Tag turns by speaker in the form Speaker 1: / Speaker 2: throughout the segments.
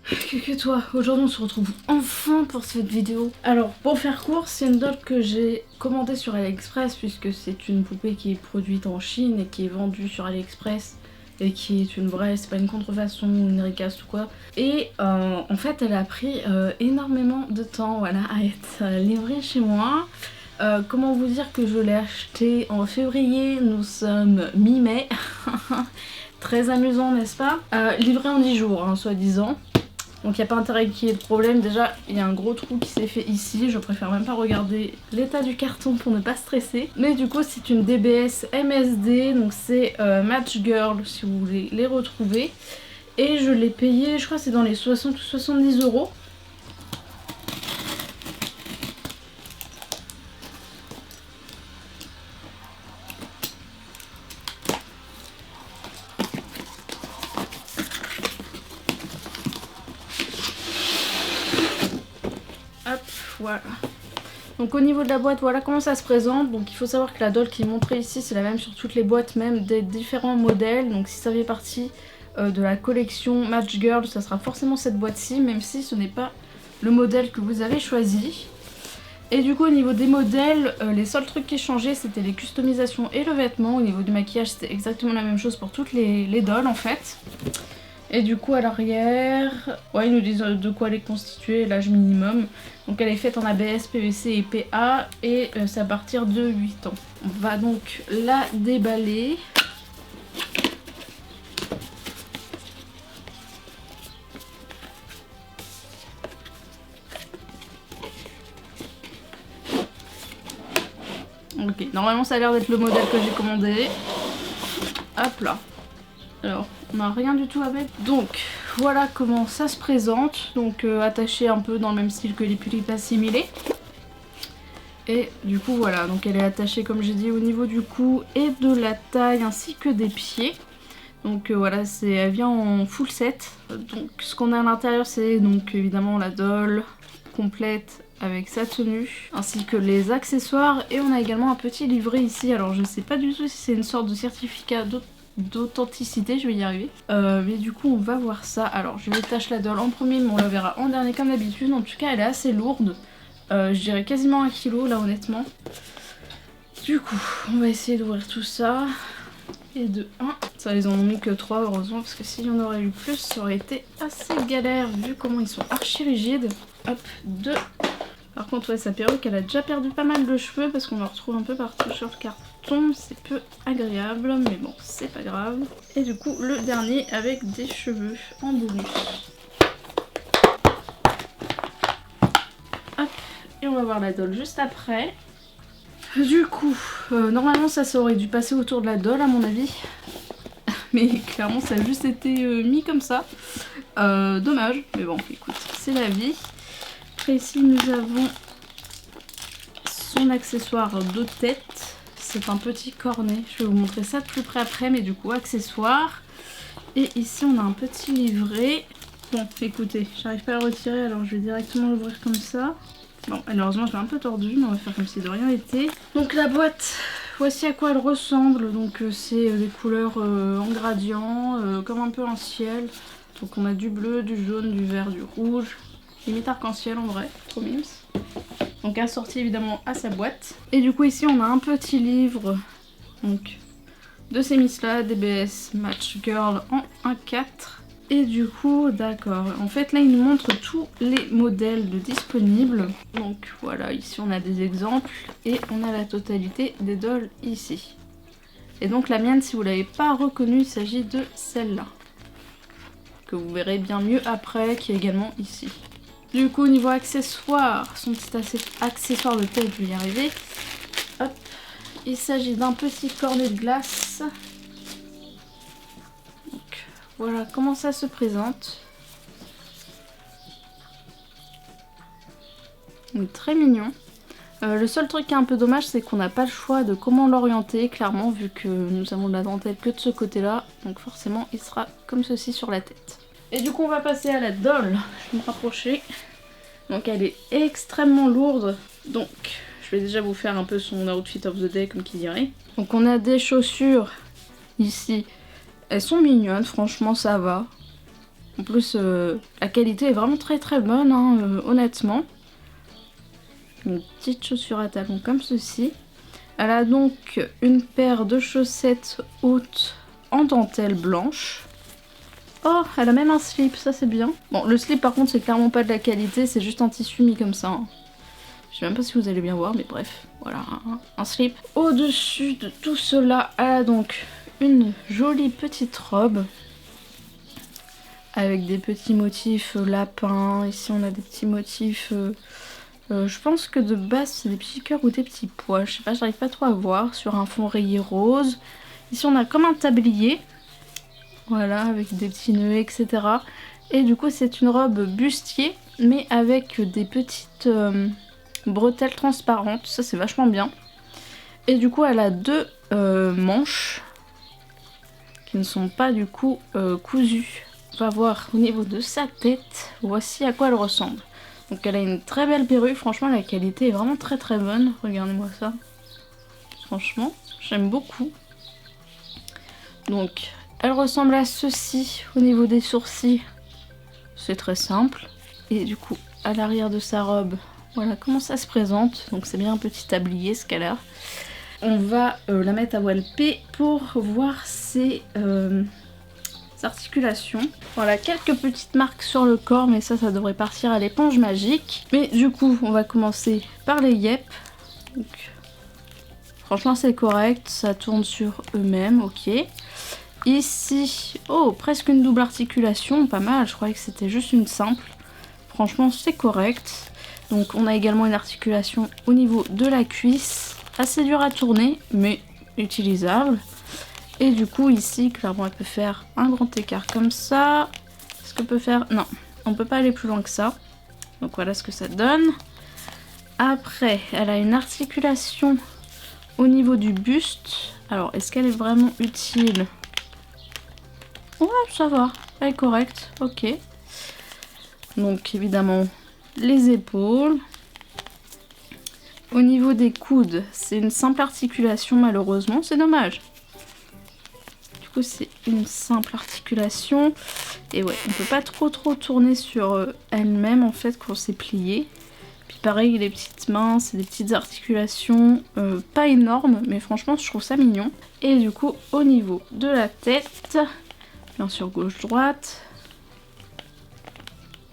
Speaker 1: Que toi, aujourd'hui on se retrouve enfin pour cette vidéo. Alors pour faire court, c'est une doll que j'ai commandée sur AliExpress puisque c'est une poupée qui est produite en Chine et qui est vendue sur AliExpress et qui est une vraie, c'est pas une contrefaçon ou une recast ou quoi. Et en fait elle a pris énormément de temps voilà, à être livrée chez moi. Comment vous dire que je l'ai achetée en février, nous sommes mi-mai. Très amusant n'est-ce pas, livré en 10 jours hein, soi-disant. Donc il n'y a pas intérêt qu'il y ait de problème. Déjà il y a un gros trou qui s'est fait ici. Je préfère même pas regarder l'état du carton pour ne pas stresser. Mais du coup c'est une DBS MSD. Donc c'est Match Girl si vous voulez les retrouver. Et je l'ai payé, je crois que c'est dans les 60 ou 70 euros. Hop, voilà. Donc au niveau de la boîte, voilà comment ça se présente. Donc il faut savoir que la doll qui est montrée ici, c'est la même sur toutes les boîtes, même des différents modèles. Donc si ça fait partie de la collection Match Girl, ça sera forcément cette boîte-ci, même si ce n'est pas le modèle que vous avez choisi. Et du coup au niveau des modèles, les seuls trucs qui changeaient c'était les customisations et le vêtement. Au niveau du maquillage c'était exactement la même chose pour toutes les dolls en fait. Et du coup à l'arrière, ouais ils nous disent de quoi elle est constituée, l'âge minimum. Donc elle est faite en ABS, PVC et PA et c'est à partir de 8 ans. On va donc la déballer. Ok, normalement ça a l'air d'être le modèle que j'ai commandé. Hop là. Alors, on n'a rien du tout avec. Donc, voilà comment ça se présente. Donc, attaché un peu dans le même style que les pullips assimilés. Et du coup, voilà. Donc, elle est attachée, comme j'ai dit, au niveau du cou et de la taille ainsi que des pieds. Donc, voilà, elle vient en full set. Donc, ce qu'on a à l'intérieur, c'est donc évidemment la doll complète avec sa tenue ainsi que les accessoires. Et on a également un petit livret ici. Alors, je sais pas du tout si c'est une sorte de certificat d'authenticité, je vais y arriver. Mais du coup on va voir ça. Alors je vais tâcher la doll en premier mais on la verra en dernier comme d'habitude. En tout cas elle est assez lourde. Je dirais quasiment 1 kg là honnêtement. Du coup on va essayer d'ouvrir tout ça. Et de 1. Ça ils en ont mis que 3 heureusement parce que s'il y en aurait eu plus ça aurait été assez galère vu comment ils sont archi rigides. Hop, 2. Par contre ouais sa perruque elle a déjà perdu pas mal de cheveux parce qu'on la retrouve un peu partout sur le carton, c'est peu agréable mais bon c'est pas grave. Et du coup le dernier avec des cheveux en bonus. Hop, et on va voir la doll juste après. Du coup normalement ça aurait dû passer autour de la doll à mon avis. Mais clairement ça a juste été mis comme ça. Dommage, mais bon écoute c'est la vie. Ici nous avons son accessoire de tête, c'est un petit cornet, je vais vous montrer ça de plus près après mais du coup accessoire. Et ici on a un petit livret. Bon écoutez, j'arrive pas à le retirer alors je vais directement l'ouvrir comme ça. Bon malheureusement je l'ai un peu tordu mais on va faire comme si de rien n'était. Donc la boîte, voici à quoi elle ressemble, donc c'est des couleurs en gradient, comme un peu un ciel. Donc on a du bleu, du jaune, du vert, du rouge. Limite arc-en-ciel en vrai, trop mimes. Donc assorti évidemment à sa boîte. Et du coup ici on a un petit livre donc de ces miss là, DBS Match Girl en 1/4. Et du coup d'accord, en fait là il nous montre tous les modèles disponibles. Donc voilà, ici on a des exemples et on a la totalité des dolls ici. Et donc la mienne si vous l'avez pas reconnue il s'agit de celle-là. Que vous verrez bien mieux après, qui est également ici. Du coup, niveau accessoires, son petit accessoire de tête, je vais y arriver. Hop, il s'agit d'un petit cornet de glace. Donc, voilà comment ça se présente. Donc, très mignon. Le seul truc qui est un peu dommage, c'est qu'on n'a pas le choix de comment l'orienter, clairement, vu que nous avons de la dentelle que de ce côté-là. Donc forcément, il sera comme ceci sur la tête. Et du coup on va passer à la doll, je vais me rapprocher. Donc elle est extrêmement lourde, donc je vais déjà vous faire un peu son outfit of the day comme qui dirait. Donc on a des chaussures ici, elles sont mignonnes, franchement ça va. En plus, la qualité est vraiment très très bonne, hein, honnêtement. Une petite chaussure à talons comme ceci. Elle a donc une paire de chaussettes hautes en dentelle blanche. Oh, elle a même un slip, ça c'est bien. Bon, le slip par contre c'est clairement pas de la qualité, c'est juste un tissu mis comme ça. Hein. Je sais même pas si vous allez bien voir, mais bref, voilà, un slip. Au-dessus de tout cela, elle a donc une jolie petite robe. Avec des petits motifs lapins. Ici on a des petits motifs... je pense que de base c'est des petits cœurs ou des petits pois. Je sais pas, j'arrive pas trop à voir. Sur un fond rayé rose. Ici on a comme un tablier. Voilà, avec des petits nœuds, etc. Et du coup c'est une robe bustier, mais avec des petites bretelles transparentes. Ça c'est vachement bien. Et du coup elle a deux manches qui ne sont pas du coup cousues. On va voir au niveau de sa tête. Voici à quoi elle ressemble. Donc elle a une très belle perruque. Franchement la qualité est vraiment très très bonne. Regardez-moi ça. Franchement j'aime beaucoup. Donc elle ressemble à ceci au niveau des sourcils. C'est très simple. Et du coup à l'arrière de sa robe, voilà comment ça se présente. Donc c'est bien un petit tablier ce qu'elle a. On va la mettre à voile P pour voir ses articulations. Voilà, quelques petites marques sur le corps, mais ça devrait partir à l'éponge magique. Mais du coup, on va commencer par les yep. Donc, franchement, c'est correct, ça tourne sur eux-mêmes, ok. Ici, oh, presque une double articulation, pas mal, je croyais que c'était juste une simple. Franchement, c'est correct. Donc, on a également une articulation au niveau de la cuisse, assez dur à tourner, mais utilisable. Et du coup ici, clairement elle peut faire un grand écart comme ça. Est-ce qu'on peut faire... Non, on peut pas aller plus loin que ça. Donc voilà ce que ça donne. Après, elle a une articulation au niveau du buste. Alors, est-ce qu'elle est vraiment utile? Ouais, ça va, elle est correcte, ok. Donc évidemment, les épaules. Au niveau des coudes, c'est une simple articulation malheureusement, c'est dommage. C'est une simple articulation et ouais on peut pas trop tourner sur elle-même en fait quand c'est plié. Puis pareil les petites mains c'est des petites articulations pas énormes mais franchement je trouve ça mignon. Et du coup au niveau de la tête, bien sûr gauche droite,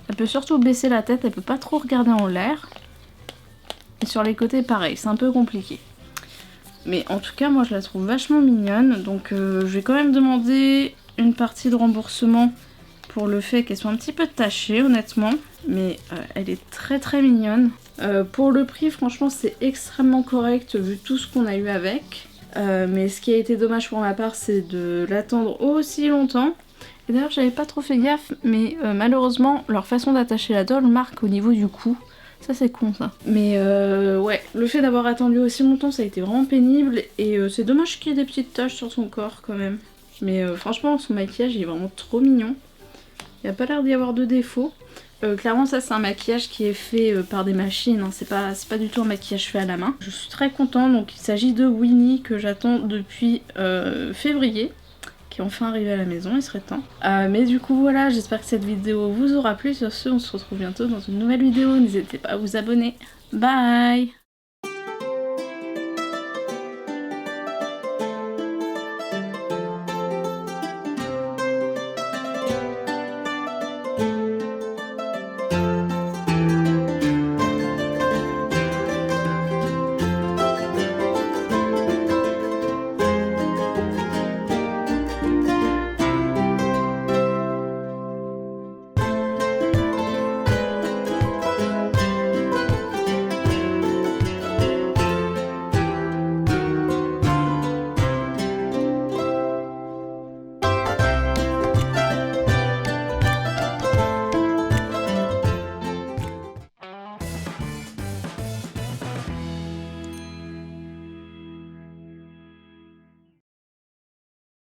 Speaker 1: elle peut surtout baisser la tête, elle peut pas trop regarder en l'air. Et sur les côtés pareil c'est un peu compliqué. Mais en tout cas, moi je la trouve vachement mignonne. Donc je vais quand même demander une partie de remboursement pour le fait qu'elle soit un petit peu tachée, honnêtement. Mais elle est très très mignonne. Pour le prix, franchement, c'est extrêmement correct vu tout ce qu'on a eu avec. Mais ce qui a été dommage pour ma part, c'est de l'attendre aussi longtemps. Et d'ailleurs, j'avais pas trop fait gaffe, mais malheureusement, leur façon d'attacher la dolle marque au niveau du cou. Ça c'est con ça. Mais ouais, le fait d'avoir attendu aussi longtemps ça a été vraiment pénible et c'est dommage qu'il y ait des petites taches sur son corps quand même. Mais franchement son maquillage il est vraiment trop mignon. Il n'y a pas l'air d'y avoir de défaut. Clairement ça c'est un maquillage qui est fait par des machines, hein. C'est pas du tout un maquillage fait à la main. Je suis très contente, donc il s'agit de Winnie que j'attends depuis février. Qui est enfin arrivé à la maison, il serait temps. Mais du coup voilà, j'espère que cette vidéo vous aura plu. Sur ce, on se retrouve bientôt dans une nouvelle vidéo. N'hésitez pas à vous abonner. Bye!